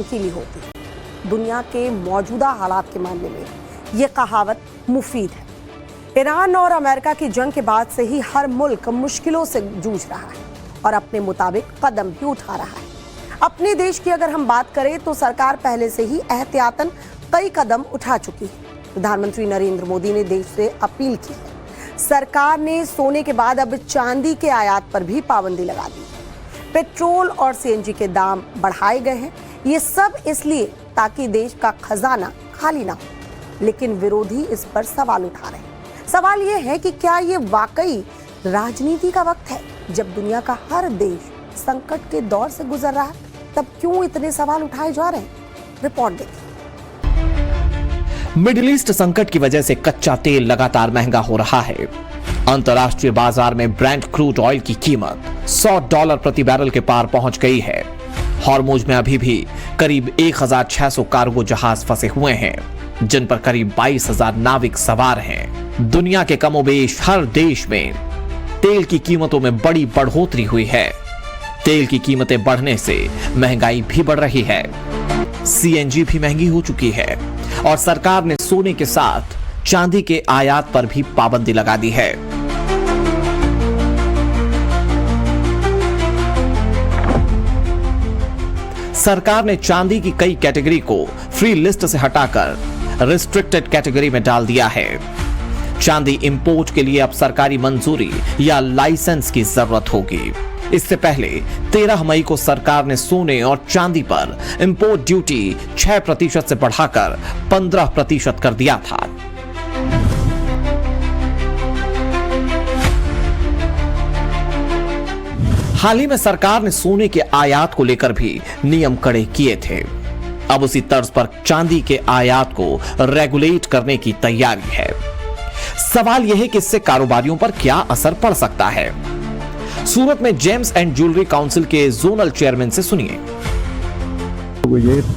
नुकीली होती है। दुनिया के मौजूदा हालात के मामले में ये कहावत मुफीद है। ईरान और अमेरिका की जंग के बाद से ही हर मुल्क मुश्किलों से जूझ रहा है और अपने मुताबिक कदम भी उठा रहा है। अपने देश की अगर हम बात करें तो सरकार पहले से ही एहतियातन कई कदम उठा चुकी है। प्रधानमंत्री नरेंद्र मोदी ने देश से अपील की है। सरकार ने सोने के बाद अब चांदी के आयात पर भी पाबंदी लगा दी है। पेट्रोल और सीएनजी के दाम बढ़ाए गए हैं। ये सब इसलिए ताकि देश का खजाना खाली ना हो, लेकिन विरोधी इस पर सवाल उठा रहे हैं। सवाल ये है कि क्या ये वाकई राजनीति का वक्त है? जब दुनिया का हर देश संकट के दौर से गुजर रहा है, तब क्यों इतने सवाल उठाए जा रहे हैं? रिपोर्ट देखिए। मिडिल ईस्ट संकट की वजह से कच्चा तेल लगातार महंगा हो रहा है। अंतर्राष्ट्रीय बाजार में ब्रेंट क्रूड ऑयल की कीमत $100 प्रति बैरल के पार पहुंच गई है। हॉर्मुज में अभी भी करीब 1600 कार्गो जहाज फंसे हुए हैं, जिन पर करीब 22,000 नाविक सवार हैं। दुनिया के कमोबेश हर देश में तेल की कीमतों में बड़ी बढ़ोतरी हुई है। तेल की कीमतें बढ़ने से महंगाई भी बढ़ रही है। सीएनजी भी महंगी हो चुकी है और सरकार ने सोने के साथ चांदी के आयात पर भी पाबंदी लगा दी है। सरकार ने चांदी की कई कैटेगरी को फ्री लिस्ट से हटाकर रिस्ट्रिक्टेड कैटेगरी में डाल दिया है। चांदी इंपोर्ट के लिए अब सरकारी मंजूरी या लाइसेंस की जरूरत होगी। इससे पहले 13 मई को सरकार ने सोने और चांदी पर इंपोर्ट ड्यूटी 6% से बढ़ाकर 15% कर दिया था। हाल ही में सरकार ने सोने के आयात को लेकर भी नियम कड़े किए थे। अब उसी तर्ज पर चांदी के आयात को रेगुलेट करने की तैयारी है। सवाल यह है कि इससे कारोबारियों पर क्या असर पड़ सकता है। सूरत में जेम्स एंड ज्वेलरी काउंसिल के जोनल चेयरमैन से सुनिए।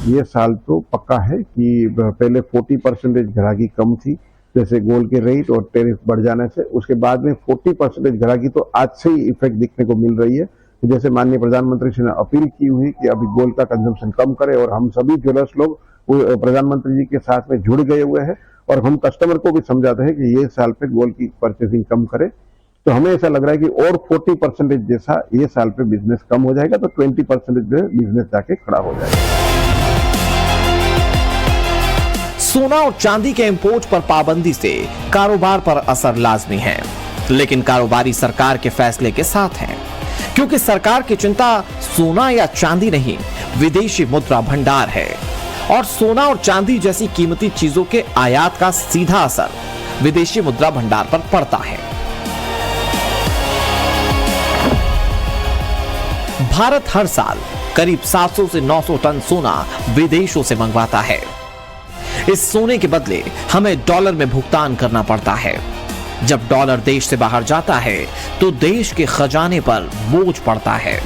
ये साल तो पक्का है कि पहले 40% ग्राहकी कम थी, जैसे गोल्ड के रेट और टैरिफ बढ़ जाने से। उसके बाद में 40% ग्राहकी तो आज से ही इफेक्ट दिखने को मिल रही है। जैसे माननीय प्रधानमंत्री जी ने अपील की हुई कि अभी गोल्ड का कंजम्पशन कम करे, और हम सभी ज्वेलर्स लोग प्रधानमंत्री जी के साथ में जुड़ गए हुए हैं और हम कस्टमर को भी समझाते हैं कि ये साल पे गोल्ड की परचेसिंग कम करे। तो हमें ऐसा लग रहा है कि और 40% जैसा ये साल पे बिजनेस कम हो जाएगा, तो 20% जो है बिजनेस जाके खड़ा हो जाएगा। सोना और चांदी के इंपोर्ट पर पाबंदी से कारोबार पर असर लाजमी है, लेकिन कारोबारी सरकार के फैसले के साथ हैं, क्योंकि सरकार की चिंता सोना या चांदी नहीं, विदेशी मुद्रा भंडार है। और सोना और चांदी जैसी कीमती चीजों के आयात का सीधा असर विदेशी मुद्रा भंडार पर पड़ता है। भारत हर साल करीब 700 से 900 टन सोना विदेशों से मंगवाता है। इस सोने के बदले हमें डॉलर में भुगतान करना पड़ता है। जब डॉलर देश से बाहर जाता है तो देश के खजाने पर बोझ पड़ता है।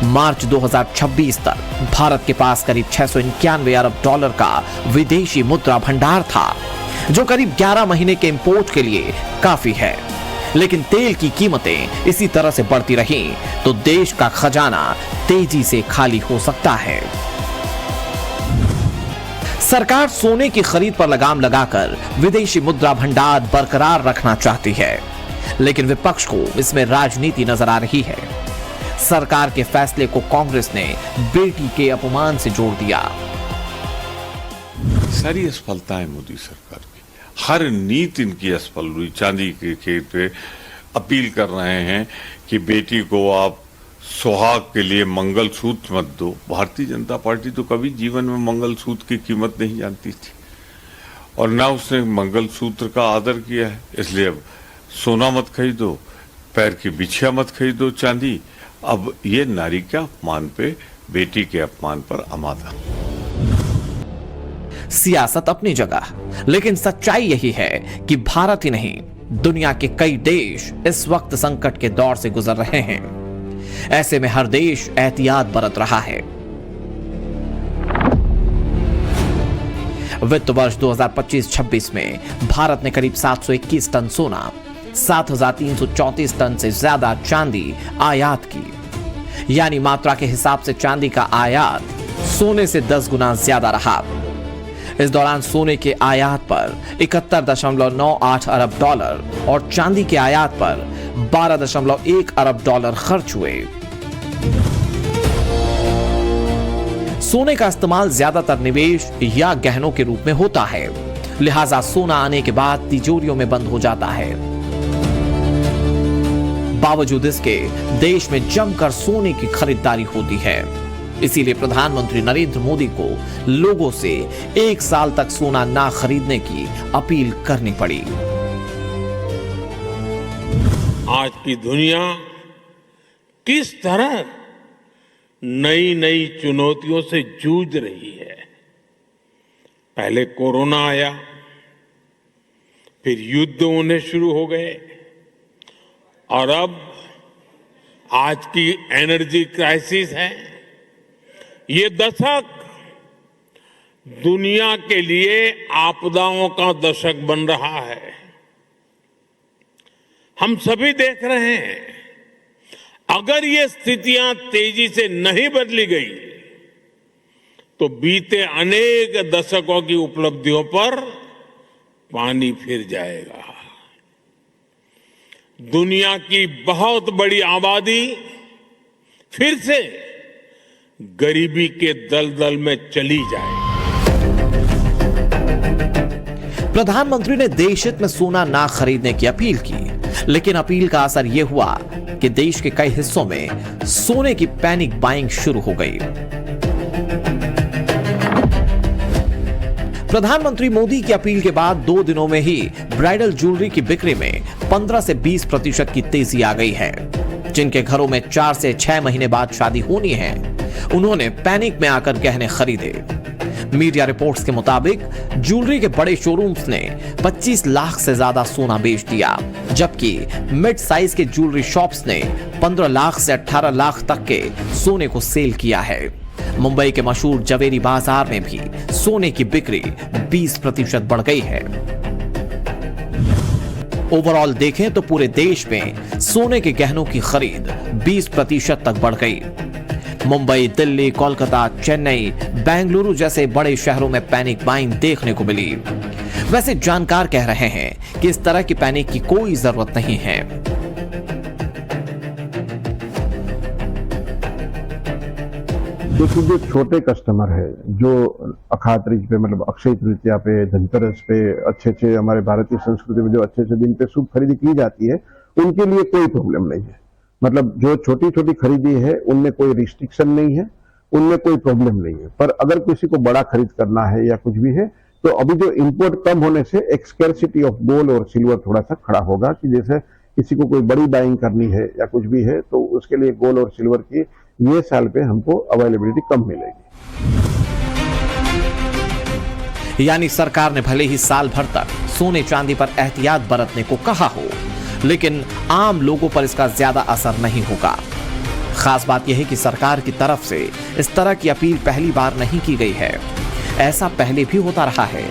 मार्च 2026 तक भारत के पास करीब $691 अरब का विदेशी मुद्रा भंडार था, जो करीब 11 महीने के इंपोर्ट के लिए काफी है। लेकिन तेल की कीमतें इसी तरह से बढ़ती रहीं तो देश का खजाना तेजी से खाली हो सकता है। सरकार सोने की खरीद पर लगाम लगाकर विदेशी मुद्रा भंडार बरकरार रखना चाहती है, लेकिन विपक्ष को इसमें राजनीति नजर आ रही है। सरकार के फैसले को कांग्रेस ने बेटी के अपमान से जोड़ दिया। सारी असफलता है मोदी सरकार की, हर नीति इनकी असफल हुई। चांदी के खेत पे अपील कर रहे हैं कि बेटी को आप सुहाग के लिए मंगलसूत्र मत दो। भारतीय जनता पार्टी तो कभी जीवन में मंगलसूत्र की कीमत नहीं जानती थी और ना उसने मंगलसूत्र का आदर किया है। इसलिए अब सोना मत खरीदो, पैर की बिछिया मत खरीदो चांदी। अब ये नारी के अपमान पे, बेटी के अपमान पर आमादा। सियासत अपनी जगह, लेकिन सच्चाई यही है कि भारत ही नहीं, दुनिया के कई देश इस वक्त संकट के दौर से गुजर रहे हैं। ऐसे में हर देश एहतियात बरत रहा है। वित्त वर्ष 2025-26 में भारत ने करीब 721 टन सोना, 7,334 टन से ज्यादा चांदी आयात की। यानी मात्रा के हिसाब से चांदी का आयात सोने से 10 गुना ज्यादा रहा। इस दौरान सोने के आयात पर 71.98 अरब डॉलर और चांदी के आयात पर 12.1 अरब डॉलर खर्च हुए। सोने का इस्तेमाल ज्यादातर निवेश या गहनों के रूप में होता है, लिहाजा सोना आने के बाद तिजोरियों में बंद हो जाता है। बावजूद इसके देश में जमकर सोने की खरीदारी होती है। इसीलिए प्रधानमंत्री नरेंद्र मोदी को लोगों से 1 साल तक सोना ना खरीदने की अपील करनी पड़ी। आज की दुनिया किस तरह नई नई चुनौतियों से जूझ रही है। पहले कोरोना आया, फिर युद्ध होने शुरू हो गए और अब आज की एनर्जी क्राइसिस है। ये दशक दुनिया के लिए आपदाओं का दशक बन रहा है। हम सभी देख रहे हैं, अगर ये स्थितियां तेजी से नहीं बदली गई तो बीते अनेक दशकों की उपलब्धियों पर पानी फिर जाएगा। दुनिया की बहुत बड़ी आबादी फिर से गरीबी के दलदल में चली जाए। प्रधानमंत्री ने देश हित में सोना ना खरीदने की अपील की, लेकिन अपील का असर यह हुआ कि देश के कई हिस्सों में सोने की पैनिक बाइंग शुरू हो गई। प्रधानमंत्री मोदी की अपील के बाद 2 दिनों में ही ब्राइडल ज्वेलरी की बिक्री में 15 से 20% की तेजी आ गई है। जिनके घरों में 4 से 6 महीने बाद शादी होनी है, उन्होंने पैनिक में आकर गहने खरीदे। मीडिया रिपोर्ट्स के मुताबिक ज्वेलरी के बड़े शोरूम्स ने 25 लाख से ज्यादा सोना बेच दिया, जबकि मिड साइज के ज्वेलरी शॉप्स ने 15 लाख से 18 लाख तक के सोने को सेल किया है। मुंबई के मशहूर जवेरी बाजार में भी सोने की बिक्री 20% बढ़ गई है। ओवरऑल देखें तो पूरे देश में सोने के गहनों की खरीद 20% तक बढ़ गई। मुंबई, दिल्ली, कोलकाता, चेन्नई, बेंगलुरु जैसे बड़े शहरों में पैनिक बाइंग देखने को मिली। वैसे जानकार कह रहे हैं कि इस तरह की पैनिक की कोई जरूरत नहीं है। देखिए, जो छोटे कस्टमर है, जो अखाड़ तीज पे मतलब अक्षय तृतीया पे, धनतेरस पे, अच्छे हमारे भारतीय संस्कृति में जो अच्छे दिन पे शुभ खरीदी की जाती है, उनके लिए कोई प्रॉब्लम नहीं है। मतलब जो छोटी छोटी खरीदी है उनमें कोई रिस्ट्रिक्शन नहीं है, उनमें कोई प्रॉब्लम नहीं है। पर अगर किसी को बड़ा खरीद करना है या कुछ भी है, तो अभी जो इंपोर्ट कम होने से एक स्कैरसिटी ऑफ गोल्ड और सिल्वर थोड़ा सा खड़ा होगा कि जैसे किसी को कोई बड़ी बाइंग करनी है या कुछ भी है, तो उसके लिए गोल्ड और सिल्वर की ये साल पे हमको अवेलेबिलिटी कम मिलेगी। यानी सरकार ने भले ही साल भर तक सोने चांदी पर एहतियात बरतने को कहा हो, लेकिन आम लोगों पर इसका ज्यादा असर नहीं होगा। खास बात यह है कि सरकार की तरफ से इस तरह की अपील पहली बार नहीं की गई है। ऐसा पहले भी होता रहा है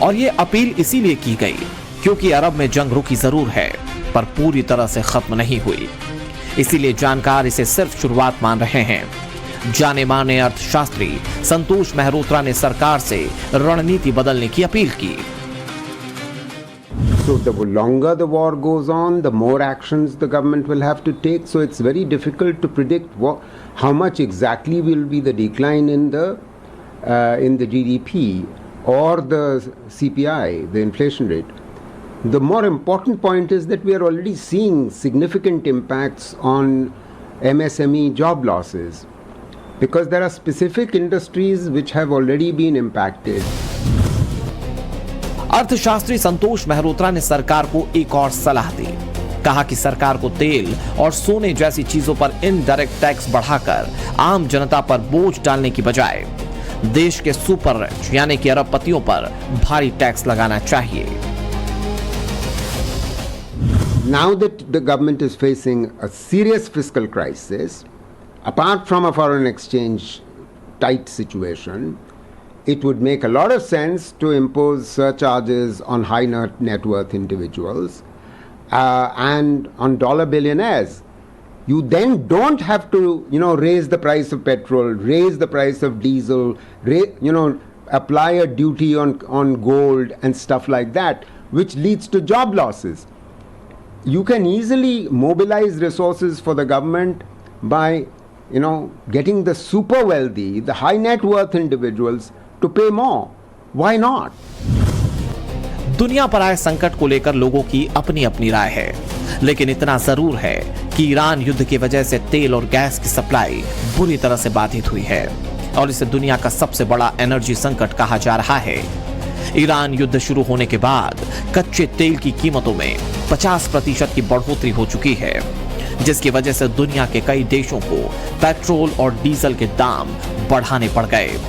और ये अपील इसीलिए की गई क्योंकि अरब में जंग रुकी जरूर है, पर पूरी तरह से खत्म नहीं हुई। इसीलिए जानकार इसे सिर्फ शुरुआत मान रहे हैं। जाने माने अर्थशास्त्री संतोष मेहरोत्रा ने सरकार से रणनीति बदलने की अपील की। So the longer the war goes on, the more actions the government will have to take. So it's very difficult to predict how much exactly will be the decline in the GDP or the CPI, the inflation rate. The more important point is that we are already seeing significant impacts on MSME job losses because there are specific industries which have already been impacted. अर्थशास्त्री संतोष मेहरोत्रा ने सरकार को एक और सलाह दी। कहा कि सरकार को तेल और सोने जैसी चीजों पर इनडायरेक्ट टैक्स बढ़ाकर आम जनता पर बोझ डालने की बजाय देश के सुपर रिच यानी कि अरबपतियों पर भारी टैक्स लगाना चाहिए। Now that the government is facing a serious fiscal crisis, apart from a foreign exchange tight situation, it would make a lot of sense to impose surcharges on high net worth individuals and on dollar billionaires. you then don't have to, raise the price of petrol, raise the price of diesel, apply a duty on gold and stuff like that, which leads to job losses. You can easily mobilize resources for the government by, getting the super wealthy, the high net worth individuals to pay more. Why not? दुनिया पर आए संकट को लेकर लोगों की अपनी अपनी राय है, लेकिन इतना जरूर है कि ईरान युद्ध की वजह से तेल और गैस की सप्लाई बुरी तरह से बाधित हुई है और इसे दुनिया का सबसे बड़ा एनर्जी संकट कहा जा रहा है। ईरान युद्ध शुरू होने के बाद कच्चे तेल की कीमतों में 50% की बढ़ोतरी हो चुकी है, जिसकी वजह से दुनिया के कई देशों को पेट्रोल और डीजल के दाम बढ़ाने पड़ गए।